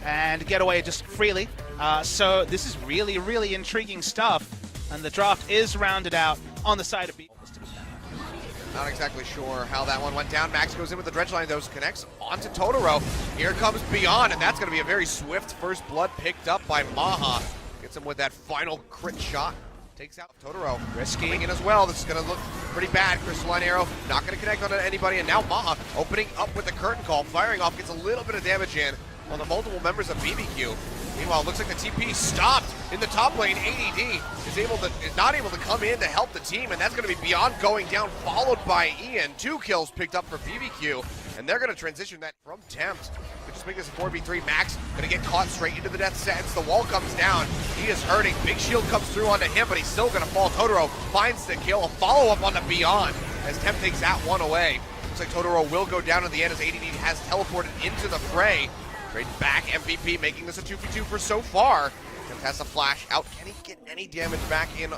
and get away just freely. So this is really, really intriguing stuff. And the draft is rounded out on the side of B. Not exactly sure how that one went down. Max goes in with the dredge line, those connects onto Totoro. Here comes Beyond, and that's going to be a very swift first blood picked up by Maha. Gets him with that final crit shot. Takes out Totoro. Risky. Coming in as well. This is going to look pretty bad. Crystalline Arrow not going to connect onto anybody, and now Maha opening up with the curtain call, firing off, gets a little bit of damage in on the multiple members of BBQ. Meanwhile, it looks like the TP stopped in the top lane. ADD is not able to come in to help the team, and that's going to be Beyond going down, followed by Ian. 2 kills picked up for BBQ, and they're going to transition that from Tempt. We just make this a 4v3. Max going to get caught straight into the death sentence. The wall comes down. He is hurting. Big shield comes through onto him, but he's still going to fall. Totoro finds the kill. A follow-up on the Beyond as Tempt takes that one away. Looks like Totoro will go down in the end as ADD has teleported into the fray. Trade back MVP, making this a 2v2 for so far. Tempt has a flash out. Can he get any damage back in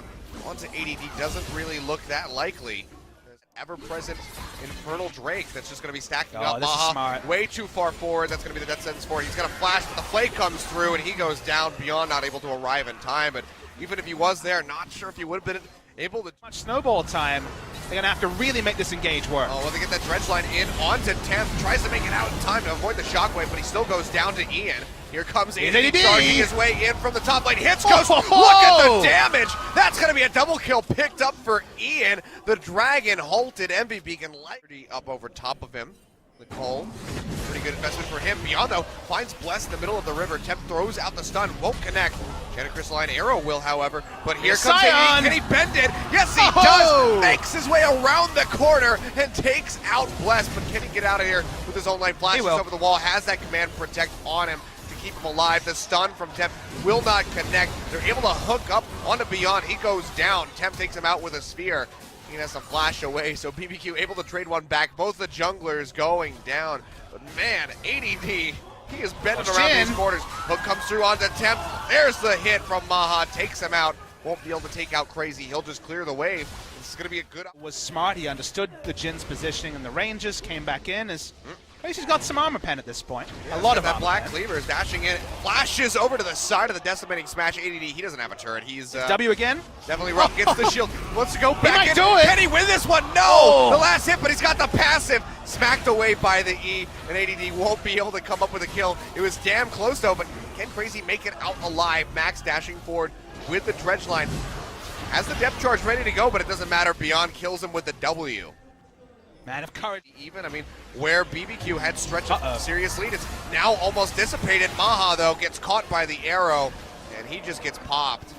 onto ADD? Doesn't really look that likely. There's ever-present Infernal Drake that's just going to be stacking up. This is smart. Way too far forward. That's going to be the death sentence for it. He's going to flash, but the flay comes through, and he goes down. Beyond not able to arrive in time. But even if he was there, not sure if he would have been able to. Much snowball time. They're going to have to really make this engage work. Oh, well, they get that dredge line in onto Tempt. Tries to make it out in time to avoid the shockwave, but he still goes down to Ian. Here comes Ian, charging his way in from the top lane. Hits Ghost. Look at the damage. That's going to be a double kill picked up for Ian. The Dragon halted. MVP can light up over top of him. Nicole, pretty good investment for him. Beyond, though, finds Bless in the middle of the river. Tempt throws out the stun, won't connect. Shannon Crystalline Arrow will, however, but here comes AD. Can he bend it? Yes, he does! Makes his way around the corner and takes out Bless, but can he get out of here with his own light? Flashes over the wall, has that command protect on him to keep him alive. The stun from Tempt will not connect. They're able to hook up onto Beyond. He goes down. Tempt takes him out with a sphere. He has to flash away, so BBQ able to trade one back. Both the junglers going down. But man, ADD, he is bending around these corners. Hook comes through onto Tempt. There's the hit from Maha, takes him out. Won't be able to take out Crazy. He'll just clear the wave. This is going to be a good. Was smart. He understood the Jin's positioning and the ranges. Came back in as. He's got some armor pen at this point. Yeah, a lot of that black cleaver is dashing in. Flashes over to the side of the decimating smash. ADD, he doesn't have a turret. He's W again. Definitely rough. Gets the shield. Wants to go back in. Do it. Can he win this one? No. The last hit, but he's got the passive. Smacked away by the E, and ADD won't be able to come up with a kill. It was damn close though, but can Crazy make it out alive? Max dashing forward with the dredge line. Has the depth charge ready to go, but it doesn't matter. Beyond kills him with the W. Man of courage. Even, I mean, where BBQ had stretched a serious lead, it's now almost dissipated. Maha, though, gets caught by the arrow, and he just gets popped.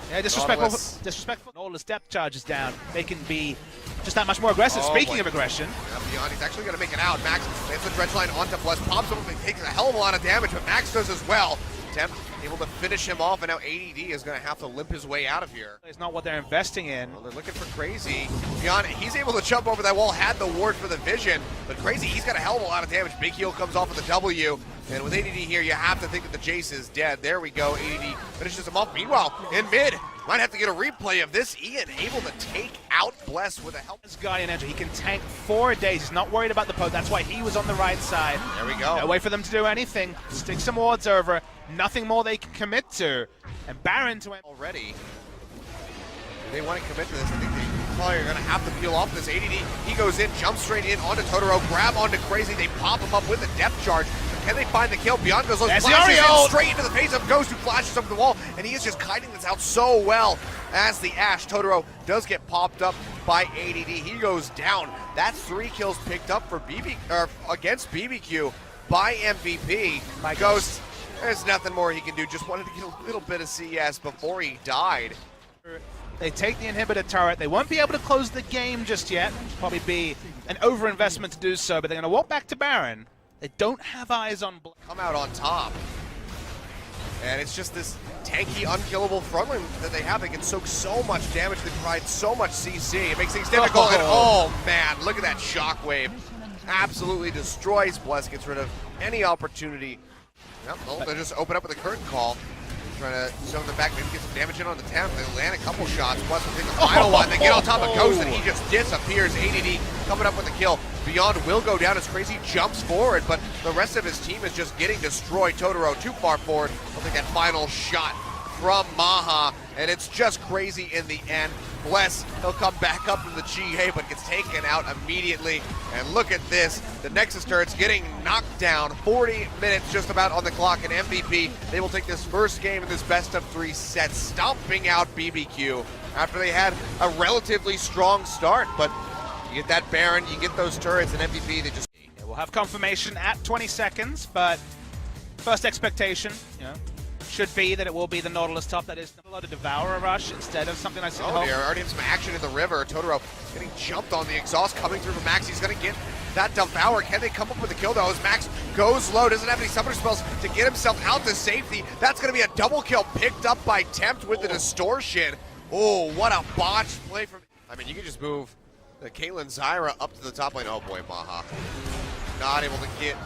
Yeah, disrespectful. All his depth charges down. They can be just that much more aggressive. Speaking of aggression. Beyond, he's actually going to make it out. Max gets the dredge line onto Bless, pops him, and takes a hell of a lot of damage, but Max does as well. Tempt able to finish him off, and now ADD is going to have to limp his way out of here. It's not what they're investing in. Well, they're looking for Crazy. Beyond, he's able to jump over that wall, had the ward for the vision, but Crazy, he's got a hell of a lot of damage. Big heal comes off of the W, and with ADD here, you have to think that the Jace is dead. There we go, ADD finishes him off. Meanwhile, in mid, might have to get a replay of this. Ian able to take out Bless with a help. This Guardian Angel, he can tank 4 days. He's not worried about the poke. That's why he was on the right side. There we go. No way for them to do anything. Stick some wards over. Nothing more they can commit to. And Baron to end already. They want to commit to this. I think they probably are going to have to peel off this. ADD, he goes in, jumps straight in onto Totoro, grab onto Crazy. They pop him up with a depth charge. Can they find the kill? Beyond goes low, flashes in straight into the face of Ghost, who flashes over the wall, and he is just kiting this out so well as the Ashe. Totoro does get popped up by ADD. He goes down. That's 3 kills picked up for against BBQ by MVP. My Ghost, there's nothing more he can do. Just wanted to get a little bit of CS before he died. They take the inhibitor turret. They won't be able to close the game just yet. It'll probably be an overinvestment to do so, but they're going to walk back to Baron. They don't have eyes on Black. Come out on top. And it's just this tanky, unkillable frontline that they have. They can soak so much damage. They provide so much CC. It makes things difficult. And oh man, look at that shockwave. Absolutely destroys Bless. Gets rid of any opportunity. Yep, well, they just open up with a curtain call. trying to zone them back, maybe get some damage in on the 10th. They land a couple shots. Plus, we take the final one. They get on top of Ghost, and he just disappears. ADD coming up with a kill. Beyond will go down as Crazy jumps forward, but the rest of his team is just getting destroyed. Totoro too far forward. We'll take that final shot from Maha, and it's just Crazy in the end. Bless, he'll come back up from the GA, but gets taken out immediately. And look at this, the Nexus turret's getting knocked down. 40 minutes just about on the clock, and MVP, they will take this first game in this best of 3 sets, stomping out BBQ after they had a relatively strong start. But you get that Baron, you get those turrets, and MVP, they just... Yeah, we'll have confirmation at 20 seconds, but first expectation, should be that it will be the Nautilus top. That is a lot of Devourer rush instead of something I said. Oh, they're already in some action in the river. Totoro getting jumped on the exhaust coming through from Max. He's going to get that Devour. Can they come up with a kill though? As Max goes low, doesn't have any summoner spells to get himself out to safety. That's going to be a double kill picked up by Tempt with the distortion. Oh, what a botched play from... I mean, you can just move the Caitlyn Zyra up to the top lane. Oh boy, Maha. Not able to get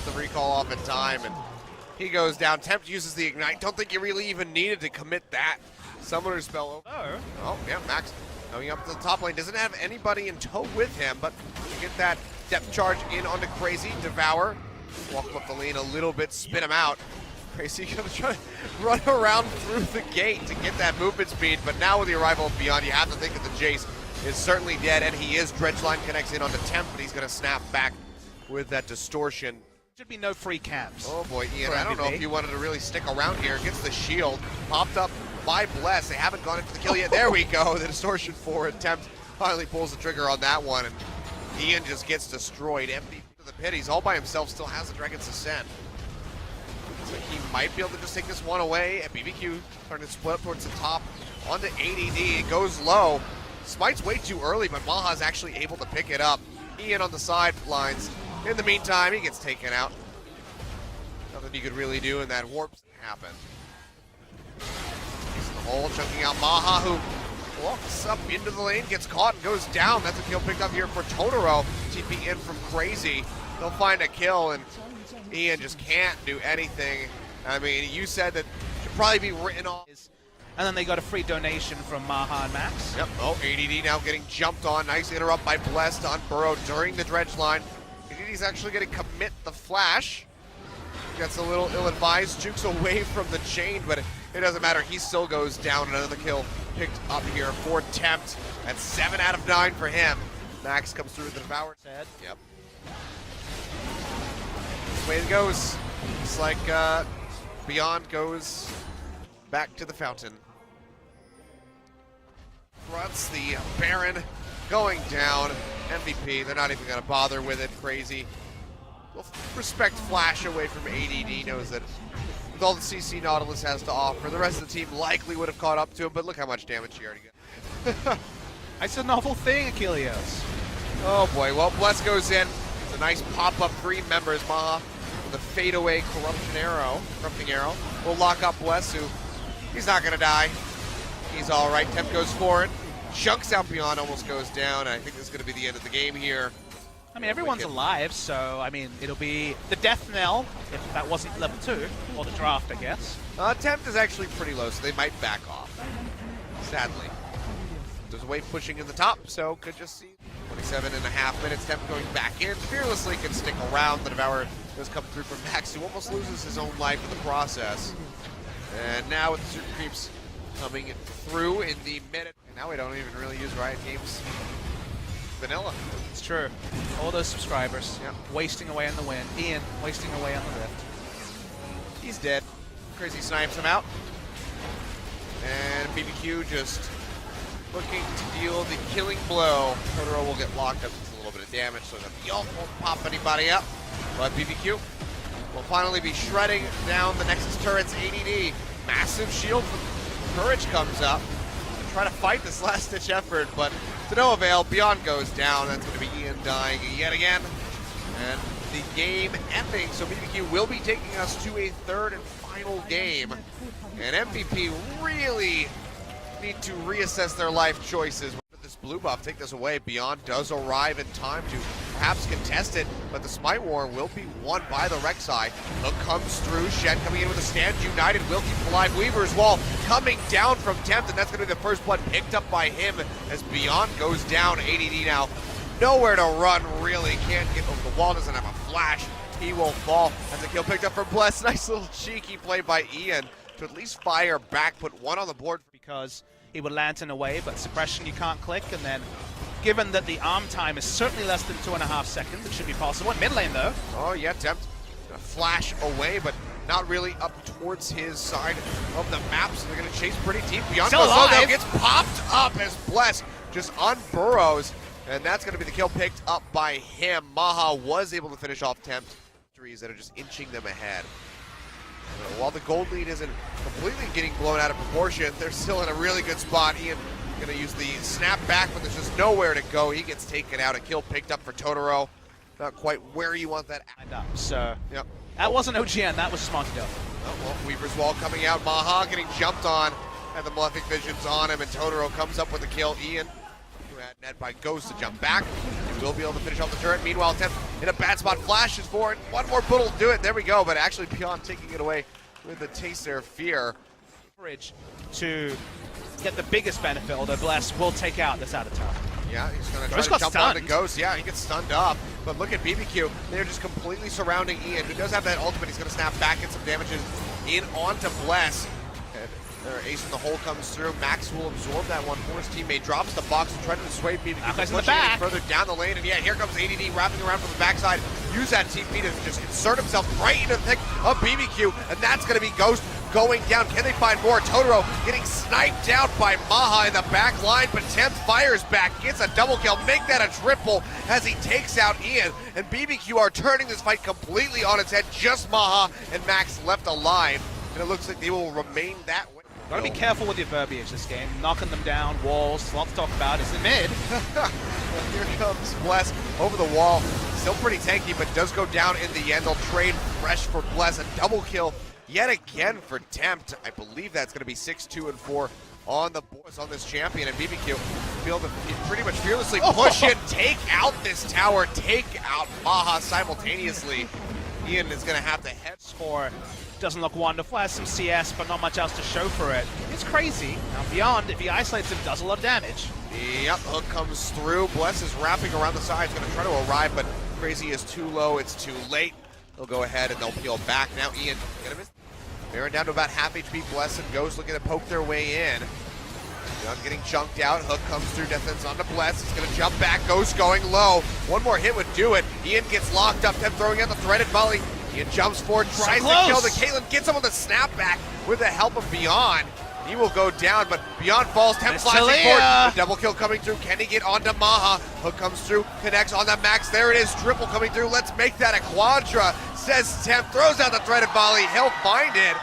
the recall off in time, and he goes down. Tempt uses the Ignite. Don't think you really even needed to commit that summoner spell. Oh, yeah, Max going up to the top lane. Doesn't have anybody in tow with him, but get that depth charge in onto Crazy. Devour. Walk up the lane a little bit, spin him out. Crazy gonna try to run around through the gate to get that movement speed, but now with the arrival of Beyond, you have to think that the Jace is certainly dead, and he is. Dredgeline connects in onto Tempt, but he's gonna snap back with that distortion. Should be no free camps. Oh boy, Ian, I don't know if you wanted to really stick around here. Gets the shield, popped up by Bless. They haven't gone into the kill yet. There we go, the distortion forward. Tempt finally pulls the trigger on that one, and Ian just gets destroyed. MVP to the pit. He's all by himself, still has the Dragon's Ascent. So he might be able to just take this one away, and BBQ starting to split up towards the top onto ADD. It goes low. Smite's way too early, but Maha's actually able to pick it up. Ian on the sidelines. In the meantime, he gets taken out. Nothing he could really do, and that warp happen. He's in the hole, chunking out Maha, who walks up into the lane, gets caught, and goes down. That's a kill picked up here for Totoro. TP in from Crazy. They'll find a kill, and Ian just can't do anything. I mean, you said that it should probably be written off. And then they got a free donation from Maha and Max. Yep, oh, ADD now getting jumped on. Nice interrupt by Blessed on Burrow during the dredge line. ADD's actually going to commit the flash. Gets a little ill-advised, jukes away from the chain, but it doesn't matter. He still goes down. Another kill picked up here for Tempt. That's 7 out of 9 for him. Max comes through with the Devour. Sad. Yep. That's the way it goes. It's like Beyond goes back to the fountain. Fronts the Baron going down. MVP, they're not even going to bother with it. Crazy. We'll respect Flash away from ADD. Knows that with all the CC Nautilus has to offer, the rest of the team likely would have caught up to him, but look how much damage he already got. It's a novel thing, Achilles. Oh boy, well, Bless goes in. It's a nice pop-up, 3 members. Maha with a fadeaway corrupting arrow. Will lock up Bless, who he's not going to die. He's all right. Temp goes forward. Chunks out Beyond, almost goes down. I think this is going to be the end of the game here. I mean, everyone's alive, so, I mean, it'll be the death knell, if that wasn't level 2, or the draft, I guess. Tempt is actually pretty low, so they might back off, sadly. There's a wave pushing in the top, so could just see 27.5 minutes. Tempt going back in. Fearlessly can stick around. The Devourer does come through from Max, who almost loses his own life in the process. And now with the super creeps coming through in the minute. And now we don't even really use Riot Games vanilla. It's true. All those subscribers, yep, wasting away on the wind. Ian wasting away on the rift. He's dead. Crazy snipes him out. And BBQ just looking to deal the killing blow. Totoro will get locked up with a little bit of damage, so the Yelp won't pop anybody up. But BBQ will finally be shredding down the Nexus turret's ADD. Massive shield from Courage comes up to try to fight this last-ditch effort, but to no avail. Beyond goes down. That's going to be Ian dying yet again. And the game ending, so BBQ will be taking us to a third and final game. And MVP really need to reassess their life choices. This blue buff, take this away. Beyond does arrive in time to perhaps contest it, but the Smite War will be won by the Rek'Sai. Hook comes through, Shen coming in with a stand united, will keep alive. Weaver's Wall coming down from Tempt, and that's going to be the first blood picked up by him as Beyond goes down. ADD now nowhere to run, really. Can't get over the wall, doesn't have a flash. He will fall. That's a kill picked up from Bless. Nice little cheeky play by Ian to at least fire back, put one on the board. Because he would lantern away, but suppression you can't click, and then given that the arm time is certainly less than 2.5 seconds, it should be possible. In mid lane though. Oh yeah, Tempt gonna flash away, but not really up towards his side of the map, so they're gonna chase pretty deep. Beyond Still goes low, alive. now gets popped up as Bless just unburrows, and that's gonna be the kill picked up by him. Maha was able to finish off Tempt. That are just inching them ahead. While the gold lead isn't completely getting blown out of proportion, they're still in a really good spot. Ian gonna use the snap back, but there's just nowhere to go. He gets taken out. A kill picked up for Totoro. Not quite where you want that. So yep. That wasn't OGN, that was Smarty Dove. Oh, well, Weaver's Wall coming out. Maha getting jumped on. Had the Malefic Visions on him, and Totoro comes up with a kill. Ian net by Ghost to jump back. He will be able to finish off the turret. Meanwhile, Tempt in a bad spot, flashes for it. One more bullet will do it. There we go. But actually, Beyond taking it away with the taste there of fear. To get the biggest benefit, although Bless will take out this out of town. Yeah, he's going to try to jump on the Ghost. Yeah, he gets stunned up. But look at BBQ. They're just completely surrounding Ian, who does have that ultimate. He's going to snap back, get some damages in onto Bless. Their ace in the hole comes through. Max will absorb that one for his teammate. Drops the box to try to dissuade BBQ from pushing it further down the lane. And yeah, here comes ADD wrapping around from the backside. Use that TP to just insert himself right into the thick of BBQ. And that's going to be Ghost going down. Can they find more? Totoro getting sniped out by Maha in the back line. But Tempt fires back, gets a double kill. Make that a triple as he takes out Ian. And BBQ are turning this fight completely on its head. Just Maha and Max left alive. And it looks like they will remain that way. Gotta be careful with your verbiage this game. Knocking them down, walls, lots to talk about. It's in mid. Here comes Bless over the wall. Still pretty tanky, but does go down in the end. They'll trade fresh for Bless. A double kill yet again for Tempt. I believe that's going to be 6, 2, and 4 on the boards on this champion. And BBQ will be able to pretty much fearlessly push in, take out this tower, take out Maha simultaneously. Ian is going to have to head score. Doesn't look wonderful, has some CS, but not much else to show for it. It's crazy. Now Beyond, if he isolates him, does a lot of damage. Yep, Hook comes through. Bless is wrapping around the sides, going to try to arrive, but Crazy is too low, it's too late. They'll go ahead and they'll peel back. Now Ian, gonna miss. Baron down to about half HP. Bless and Ghost looking to poke their way in. Beyond getting chunked out. Hook comes through, Death Sentence onto Bless. He's gonna jump back, Ghost going low. One more hit would do it. Ian gets locked up, Tempt throwing out the threaded volley. Ian jumps forward, tries to kill the Caitlyn, gets him with a snapback with the help of Beyond. He will go down, but Beyond falls, Tempt flashing forward. The double kill coming through. Can he get onto Maha? Hook comes through, connects on the Max. There it is, triple coming through. Let's make that a quadra, says Tempt. Throws out the threaded volley. He'll find it.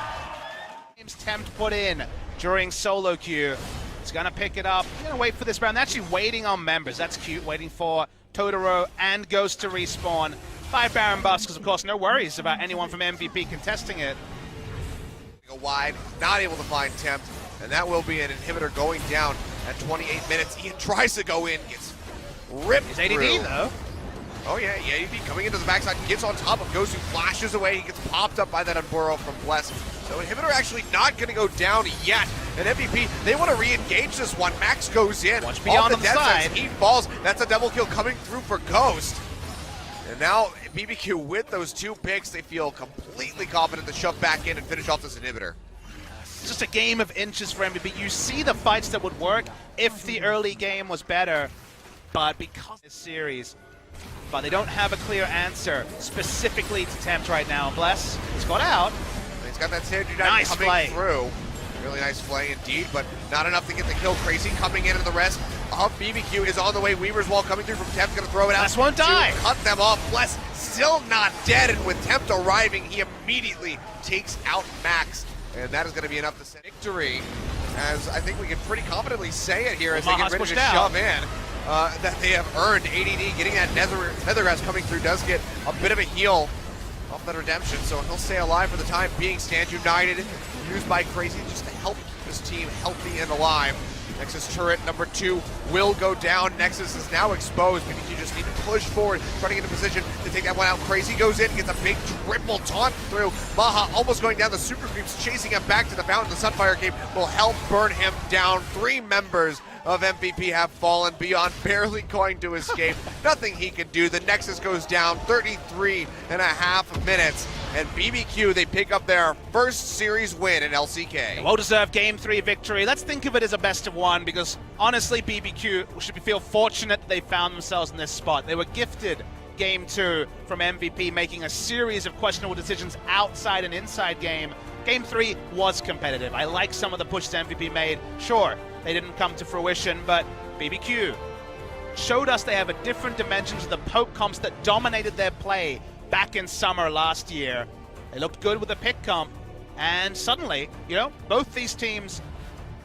Tempt put in during solo queue. He's gonna pick it up. He's gonna wait for this round. They're actually waiting on members. That's cute, waiting for Totoro and Ghost to respawn. 5 Baron buffs, because of course no worries about anyone from MVP contesting it. Go wide, not able to find Tempt, and that will be an inhibitor going down at 28 minutes. Ian tries to go in, gets ripped He's ADD through. though. Oh yeah, ADD coming into the backside, gets on top of Ghost, who flashes away. He gets popped up by that Unburrow from Bless. So inhibitor actually not going to go down yet. And MVP, they want to re-engage this one. Max goes in. Watch Beyond off the on the side. He falls. That's a double kill coming through for Ghost. And now BBQ with those 2 picks, they feel completely confident to shove back in and finish off this inhibitor. It's just a game of inches for MVP. You see the fights that would work if the early game was better, but because of this series, but they don't have a clear answer specifically to Tempt right now. Bless, he's got out. He's got that Sandry nice coming play through. Really nice play indeed, but not enough to get the kill. Crazy coming in, and the rest of BBQ is on the way. Weaver's Wall coming through from Tempt, gonna throw it out. Bless won't die. Cut them off. Bless still not dead, and with Tempt arriving, he immediately takes out Max, and that is gonna be enough to set victory. As I think we can pretty confidently say it here as they get ready to shove in. That they have earned. ADD getting that Nethergrass coming through does get a bit of a heal off that redemption, so he'll stay alive for the time being. Stand United, used by Crazy just to help keep his team healthy and alive. Nexus turret number 2 will go down. Nexus is now exposed. BBQ just need to push forward, trying to get in position to take that one out. Crazy goes in, gets a big triple taunt through. Maha almost going down. The super creeps chasing him back to the fountain. The Sunfire Cape will help burn him down. 3 members of MVP have fallen beyond barely going to escape. Nothing he can do. The Nexus goes down 33.5 minutes. And BBQ, they pick up their first series win in LCK. Well-deserved Game 3 victory. Let's think of it as a best of 1 because honestly, BBQ should feel fortunate that they found themselves in this spot. They were gifted Game 2 from MVP, making a series of questionable decisions outside and inside game. Game 3 was competitive. I like some of the pushes MVP made. Sure, they didn't come to fruition, but BBQ showed us they have a different dimension to the poke comps that dominated their play back in summer last year. They looked good with the pick comp, and suddenly, both these teams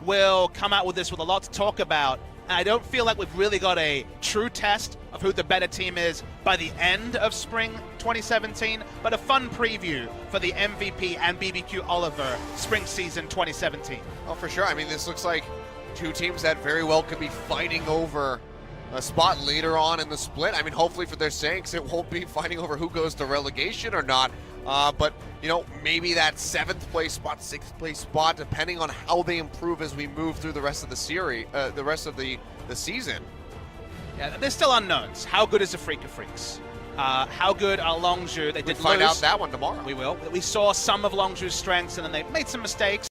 will come out with this with a lot to talk about. And I don't feel like we've really got a true test of who the better team is by the end of spring 2017, but a fun preview for the MVP and BBQ Oliver spring season 2017. Oh, for sure. I mean, this looks like 2 teams that very well could be fighting over a spot later on in the split. I mean, hopefully for their sakes, it won't be fighting over who goes to relegation or not. But, maybe that 7th place spot, 6th place spot, depending on how they improve as we move through the rest of the series, the rest of the season. Yeah, there's still unknowns. How good is the Freak of Freaks? How good are Longzhu? They did We'll find out that one tomorrow. We will. We saw some of Longzhu's strengths, and then they made some mistakes.